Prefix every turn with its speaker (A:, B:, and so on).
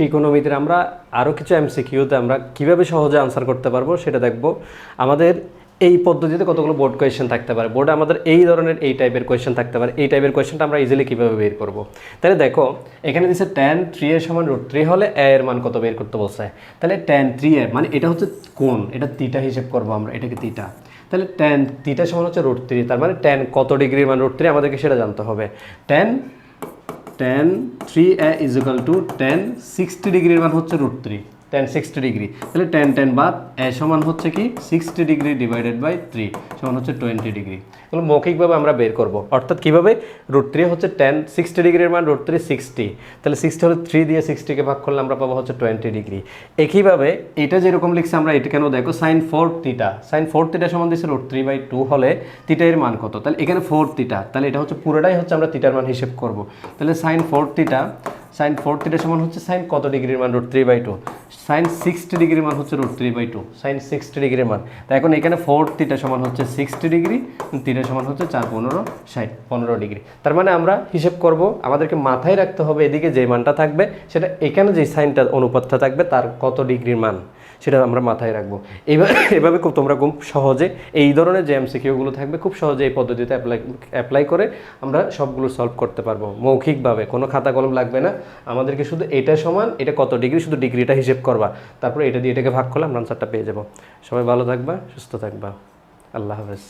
A: ট্রিকোনোমিতির আমরা আরও কিছু এমসিকিউতে আমরা কীভাবে সহজে আনসার করতে পারবো সেটা দেখব। আমাদের এই পদ্ধতিতে কতগুলো বোর্ড কোয়েশ্চেন থাকতে পারে, বোর্ডে আমাদের এই ধরনের এই টাইপের কোয়েশ্চেন থাকতে পারে, এই টাইপের কোয়েশ্চেনটা আমরা ইজিলি কীভাবে বের করব। তাহলে দেখো এখানে দিচ্ছে tan 3 এর সমান √3 হলে a এর মান কত বের করতে বলছে। তাহলে tan 3 এর মানে এটা হচ্ছে কোণ, এটা থিটা হিসেব করবো আমরা, এটাকে থিটা। তাহলে tan থিটা সমান হচ্ছে √3, তার মানে tan কত ডিগ্রির মান √3 আমাদেরকে সেটা জানতে হবে। tan 3a is equal to tan 60 ডিগ্রির মান হচ্ছে √3, tan 60 ডিগ্রি। তাহলে tan বাদ a সমান হচ্ছে কি 60 ডিগ্রি ডিভাইডেড বাই 3 সমান হচ্ছে 20 ডিগ্রি। এগুলো মৌখিকভাবে আমরা বের করব, অর্থাৎ কীভাবে √3 হচ্ছে tan 60 ডিগ্রির মান √3 60, তাহলে 60 হলে 3 দিয়ে 60কে ভাগ করলে আমরা পাবো হচ্ছে 20 ডিগ্রি। একইভাবে এটা যেরকম লিখছে আমরা এটা কেন দেখো sin 4 থিটা, sin 4 থিটা সমান দিচ্ছে √3/2 হলে থিটা এর মান কত, তাহলে এখানে 4 থিটা, তাহলে এটা হচ্ছে পুরোটাই হচ্ছে আমরা থিটার মান হিসেব করব। তাহলে sin 4 থিটা সমান হচ্ছে sin কত ডিগ্রির মান √3/2, sin 60 ডিগ্রির মান হচ্ছে √3/2, sin 60 ডিগ্রির মান। তাই এখন এখানে 4 থিটা সমান হচ্ছে 60 ডিগ্রি, থিটা সমান হচ্ছে 4 15 60 15 ডিগ্রি। তার মানে আমরা হিসেব করব, আমাদেরকে মাথায় রাখতে হবে এদিকে যে মানটা থাকবে সেটা এখানে যে সাইনটা অনুপাতটা থাকবে তার কত ডিগ্রির মান সেটা আমরা মাথায় রাখবো। এভাবে তোমরা খুব সহজে এই ধরনের যে এমসিকিউগুলো থাকবে খুব সহজে এই পদ্ধতিতে অ্যাপ্লাই করে আমরা সবগুলো সলভ করতে পারবো মৌখিকভাবে, কোনো খাতা কলম লাগবে না। আমাদেরকে শুধু এটা সমান এটা কত ডিগ্রি, শুধু ডিগ্রিটা হিসেব করবা, তারপরে এটা দিয়ে এটাকে ভাগ করলে আমরা আনসারটা পেয়ে যাবো। সবাই ভালো থাকবা, সুস্থ থাকবা, আল্লাহ হাফেজ।